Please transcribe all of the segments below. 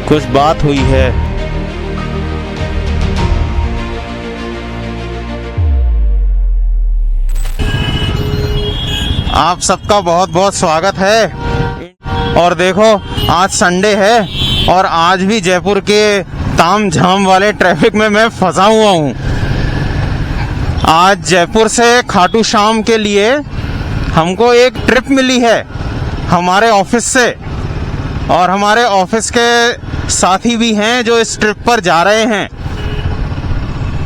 कुछ बात हुई है। आप सबका बहुत बहुत स्वागत है। और देखो, आज संडे है और आज भी जयपुर के ताम झाम वाले ट्रैफिक में मैं फंसा हुआ हूँ। आज जयपुर से खाटू श्याम के लिए हमको एक ट्रिप मिली है हमारे ऑफिस से, और हमारे ऑफिस के साथी भी हैं जो इस ट्रिप पर जा रहे हैं।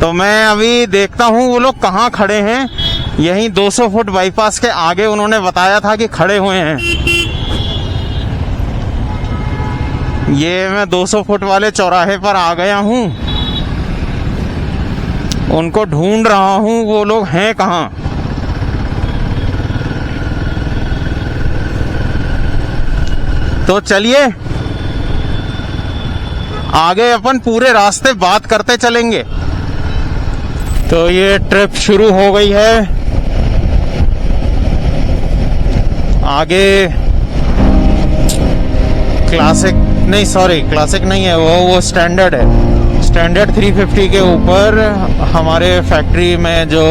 तो मैं अभी देखता हूँ वो लोग कहाँ खड़े हैं। यहीं 200 फुट बाईपास के आगे उन्होंने बताया था कि खड़े हुए हैं। ये मैं 200 फुट वाले चौराहे पर आ गया हूँ, उनको ढूंढ रहा हूँ वो लोग हैं कहाँ। तो चलिए आगे अपन पूरे रास्ते बात करते चलेंगे। तो ये ट्रिप शुरू हो गई है। आगे क्लासिक नहीं है, वो स्टैंडर्ड है। स्टैंडर्ड 350 के ऊपर हमारे फैक्ट्री में जो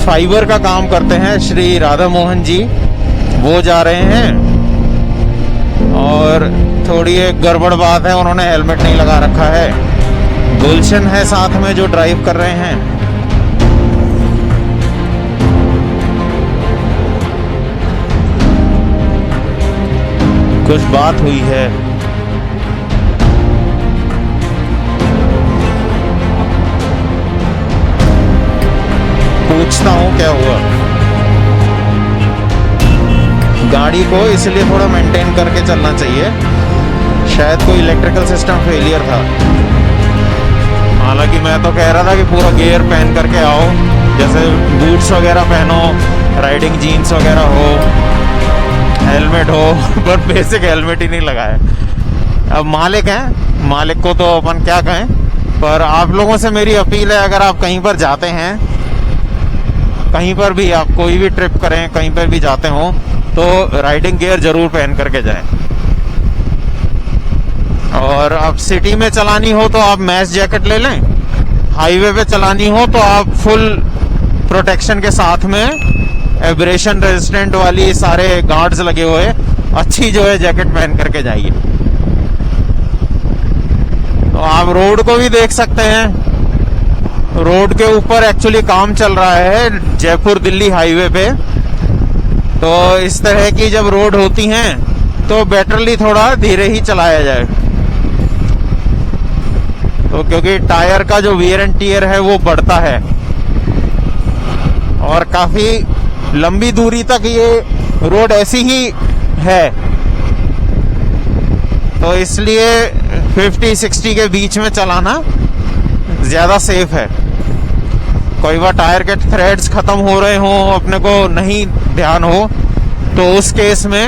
फाइबर का काम करते हैं श्री राधा मोहन जी, वो जा रहे हैं। और थोड़ी एक गड़बड़ बात है, उन्होंने हेलमेट नहीं लगा रखा है। गुलशन है साथ में जो ड्राइव कर रहे हैं। कुछ बात हुई है। पूछता हूँ क्या हुआ। गाड़ी को इसलिए थोड़ा मेंटेन करके चलना चाहिए, शायद कोई इलेक्ट्रिकल सिस्टम फेलियर था। हालांकि मैं तो कह रहा था कि पूरा गियर पहन करके आओ, जैसे बूट्स वगैरह पहनो, राइडिंग जीन्स वगैरह हो, हेलमेट हो, पर बेसिक हेलमेट ही नहीं लगाए। अब मालिक हैं, मालिक को तो अपन क्या कहें। पर आप लोगों से मेरी अपील है, अगर आप कहीं पर जाते हैं, कहीं पर भी आप कोई भी ट्रिप करें, कहीं पर भी जाते हो, तो राइडिंग गियर जरूर पहन करके जाएं। और अब सिटी में चलानी हो तो आप मैश जैकेट ले लें, हाईवे पे चलानी हो तो आप फुल प्रोटेक्शन के साथ में एब्रेशन रेजिस्टेंट वाली सारे गार्ड्स लगे हुए अच्छी जो है जैकेट पहन करके जाइए। तो आप रोड को भी देख सकते हैं। रोड के ऊपर एक्चुअली काम चल रहा है जयपुर दिल्ली हाईवे पे। तो इस तरह की जब रोड होती हैं तो बेटरली थोड़ा धीरे ही चलाया जाए। तो क्योंकि टायर का जो वियर एंड टियर है वो बढ़ता है, और काफी लंबी दूरी तक ये रोड ऐसी ही है। तो इसलिए 50-60 के बीच में चलाना ज्यादा सेफ है। कोई बार टायर के थ्रेड्स खत्म हो रहे हो, अपने को नहीं ध्यान हो, तो उस केस में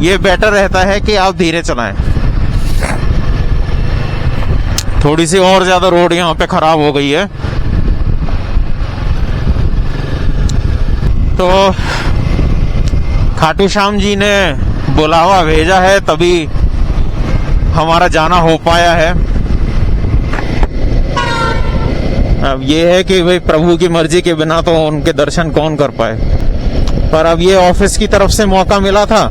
ये बेटर रहता है कि आप धीरे चलाएं। थोड़ी सी और ज्यादा रोड यहाँ पे खराब हो गई है। तो खाटू श्याम जी ने बुलावा भेजा है, तभी हमारा जाना हो पाया है। अब ये है कि भाई प्रभु की मर्जी के बिना तो उनके दर्शन कौन कर पाए। पर अब ये ऑफिस की तरफ से मौका मिला था,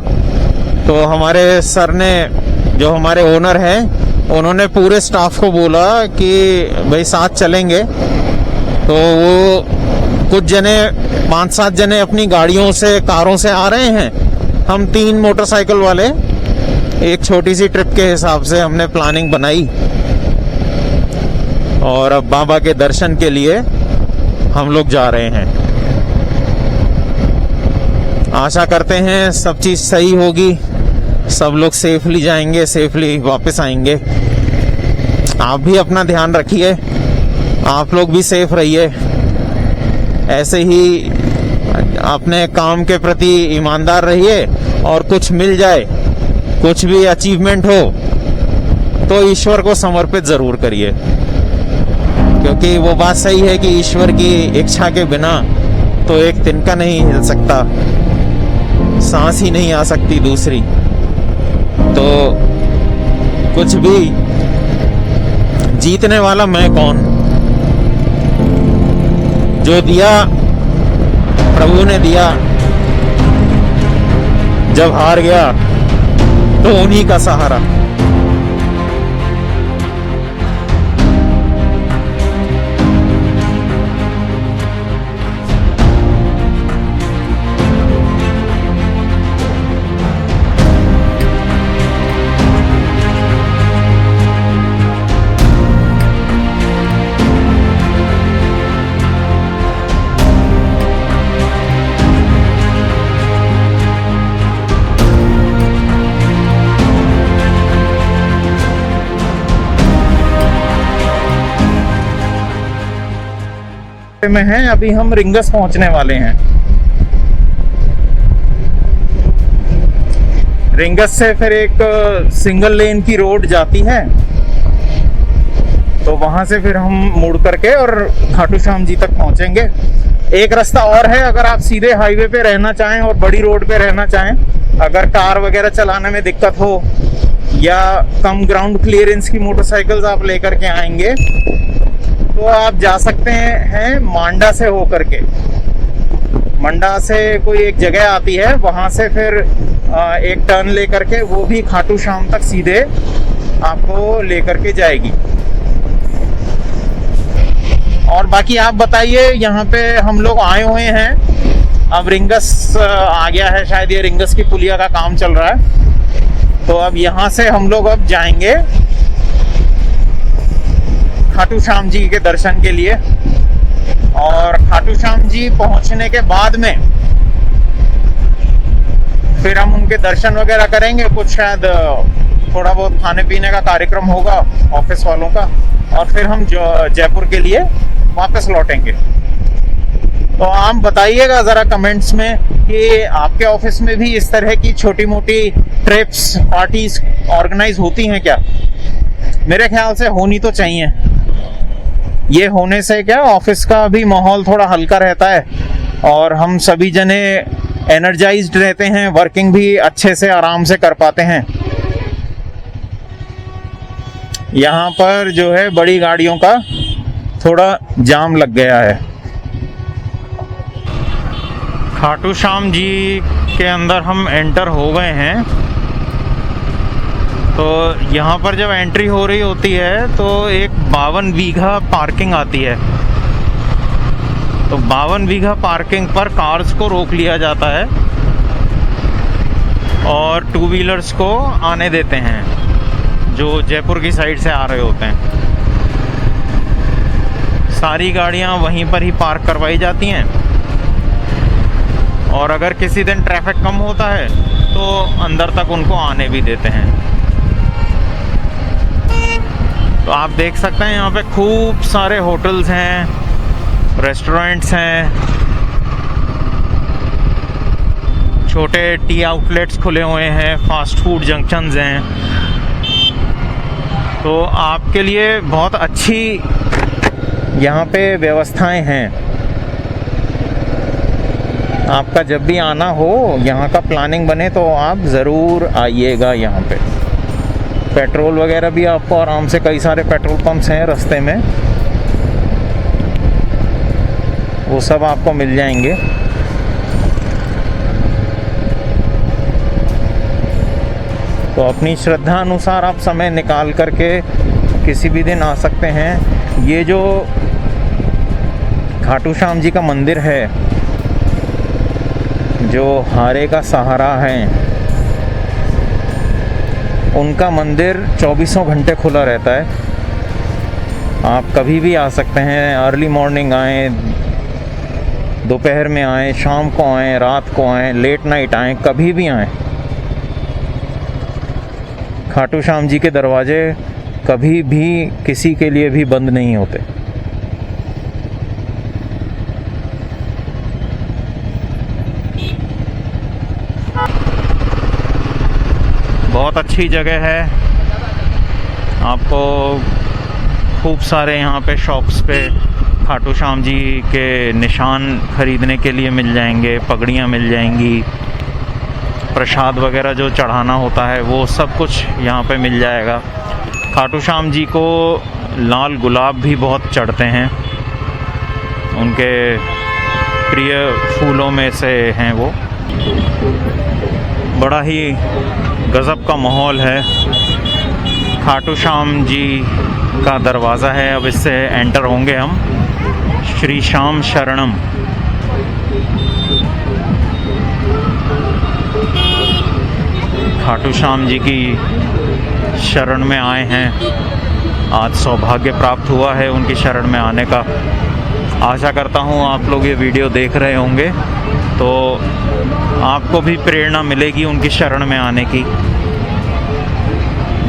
तो हमारे सर ने, जो हमारे ओनर हैं, उन्होंने पूरे स्टाफ को बोला कि भाई साथ चलेंगे। तो वो कुछ जने 5-7 जने अपनी गाड़ियों से, कारों से आ रहे हैं। हम 3 मोटरसाइकिल वाले एक छोटी सी ट्रिप के हिसाब से हमने प्लानिंग बनाई, और अब बाबा के दर्शन के लिए हम लोग जा रहे हैं। आशा करते हैं सब चीज सही होगी, सब लोग सेफली जाएंगे, सेफली वापस आएंगे। आप भी अपना ध्यान रखिए, आप लोग भी सेफ रहिए। ऐसे ही अपने काम के प्रति ईमानदार रहिए, और कुछ मिल जाए, कुछ भी अचीवमेंट हो, तो ईश्वर को समर्पित जरूर करिए। क्योंकि वो बात सही है कि ईश्वर की इच्छा के बिना तो एक तिनका नहीं हिल सकता, सांस ही नहीं आ सकती दूसरी। तो कुछ भी, जीतने वाला मैं कौन। जो दिया प्रभु ने दिया, जब हार गया तो उन्हीं का सहारा। में हैं, अभी हम रिंगस पहुंचने वाले हैं। रिंगस से फिर एक सिंगल लेन की रोड जाती है, तो वहां से फिर हम मुड़ करके और खाटू श्याम जी तक पहुंचेंगे। एक रास्ता और है, अगर आप सीधे हाईवे पे रहना चाहें और बड़ी रोड पे रहना चाहें, अगर कार वगैरह चलाने में दिक्कत हो या कम ग्राउंड क्लियरेंस की मोटरसाइकिल्स आप लेकर के आएंगे, तो आप जा सकते हैं मांडा से होकर के। मंडा से कोई एक जगह आती है, वहां से फिर एक टर्न लेकर के वो भी खाटू श्याम तक सीधे आपको लेकर के जाएगी। और बाकी आप बताइए, यहाँ पे हम लोग आए हुए हैं, अब रिंगस आ गया है, शायद ये रिंगस की पुलिया का काम चल रहा है, तो अब यहाँ से हम लोग अब जाएंगे खाटू श्याम जी के दर्शन के लिए। और खाटू श्याम जी पहुंचने के बाद में फिर हम उनके दर्शन वगैरह करेंगे, कुछ शायद थोड़ा बहुत खाने पीने का कार्यक्रम होगा ऑफिस वालों का, और फिर हम जयपुर के लिए वापस लौटेंगे। तो आप बताइएगा जरा कमेंट्स में कि आपके ऑफिस में भी इस तरह की छोटी मोटी ट्रिप्स, पार्टीज ऑर्गेनाइज होती हैं क्या? मेरे ख्याल से होनी तो चाहिए। ये होने से क्या, ऑफिस का भी माहौल थोड़ा हल्का रहता है और हम सभी जने एनर्जाइज्ड रहते हैं, वर्किंग भी अच्छे से आराम से कर पाते हैं। यहाँ पर जो है बड़ी गाड़ियों का थोड़ा जाम लग गया है। खाटू श्याम जी के अंदर हम एंटर हो गए हैं। तो यहाँ पर जब एंट्री हो रही होती है तो एक 52 बीघा पार्किंग आती है। तो 52 बीघा पार्किंग पर कार्स को रोक लिया जाता है और टू व्हीलर्स को आने देते हैं जो जयपुर की साइड से आ रहे होते हैं। सारी गाड़ियाँ वहीं पर ही पार्क करवाई जाती हैं और अगर किसी दिन ट्रैफिक कम होता है तो अंदर तक उनको आने भी देते हैं। तो आप देख सकते हैं यहाँ पे खूब सारे होटल्स हैं, रेस्टोरेंट्स हैं, छोटे टी आउटलेट्स खुले हुए हैं, फास्ट फूड जंक्शंस हैं। तो आपके लिए बहुत अच्छी यहाँ पे व्यवस्थाएं हैं। आपका जब भी आना हो, यहाँ का प्लानिंग बने तो आप ज़रूर आइएगा यहाँ पे। पेट्रोल वगैरह भी आपको आराम से, कई सारे पेट्रोल पंप्स हैं रास्ते में, वो सब आपको मिल जाएंगे। तो अपनी श्रद्धा अनुसार आप समय निकाल करके किसी भी दिन आ सकते हैं। ये जो खाटू श्याम जी का मंदिर है, जो हारे का सहारा है, उनका मंदिर 24 घंटे खुला रहता है। आप कभी भी आ सकते हैं, अर्ली मॉर्निंग आएँ, दोपहर में आएँ, शाम को आएँ, रात को आएँ, लेट नाइट आएँ, कभी भी आएँ। खाटू श्याम जी के दरवाजे कभी भी किसी के लिए भी बंद नहीं होते। बहुत अच्छी जगह है। आपको खूब सारे यहाँ पे शॉप्स पे खाटू श्याम जी के निशान खरीदने के लिए मिल जाएंगे, पगड़ियाँ मिल जाएंगी, प्रसाद वगैरह जो चढ़ाना होता है वो सब कुछ यहाँ पे मिल जाएगा। खाटू श्याम जी को लाल गुलाब भी बहुत चढ़ते हैं, उनके प्रिय फूलों में से हैं वो। बड़ा ही गज़ब का माहौल है। खाटू श्याम जी का दरवाज़ा है, अब इससे एंटर होंगे हम। श्री श्याम शरणम। खाटू श्याम जी की शरण में आए हैं, आज सौभाग्य प्राप्त हुआ है उनकी शरण में आने का। आशा करता हूँ आप लोग ये वीडियो देख रहे होंगे तो आपको भी प्रेरणा मिलेगी उनकी शरण में आने की।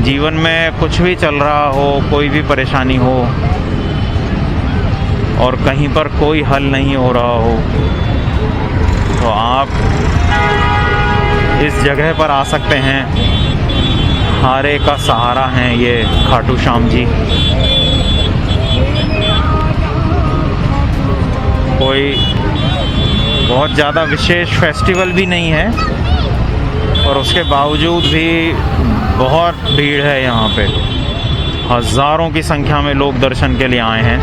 जीवन में कुछ भी चल रहा हो, कोई भी परेशानी हो और कहीं पर कोई हल नहीं हो रहा हो, तो आप इस जगह पर आ सकते हैं। हारे का सहारा हैं ये खाटू श्याम जी। कोई बहुत ज़्यादा विशेष फेस्टिवल भी नहीं है और उसके बावजूद भी बहुत भीड़ है यहाँ पे। हज़ारों की संख्या में लोग दर्शन के लिए आए हैं,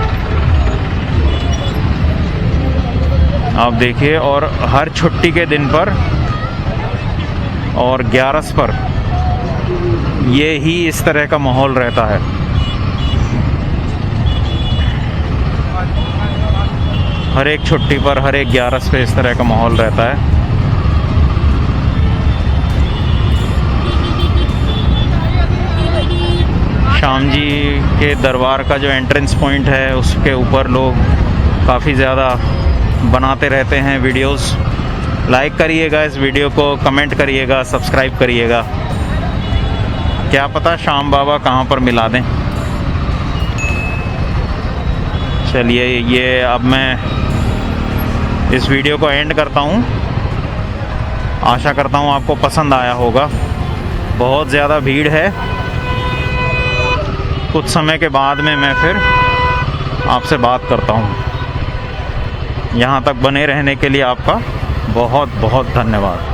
आप देखिए। और हर छुट्टी के दिन पर और 11 पर ये ही इस तरह का माहौल रहता है। हर एक छुट्टी पर, हर एक 11 पे इस तरह का माहौल रहता है। श्याम जी के दरबार का जो एंट्रेंस पॉइंट है उसके ऊपर लोग काफ़ी ज़्यादा बनाते रहते हैं वीडियोस। लाइक करिएगा इस वीडियो को, कमेंट करिएगा, सब्सक्राइब करिएगा। क्या पता श्याम बाबा कहाँ पर मिला दें। चलिए, ये अब मैं इस वीडियो को एंड करता हूँ। आशा करता हूँ आपको पसंद आया होगा। बहुत ज़्यादा भीड़ है। कुछ समय के बाद में मैं फिर आपसे बात करता हूँ। यहाँ तक बने रहने के लिए आपका बहुत बहुत धन्यवाद।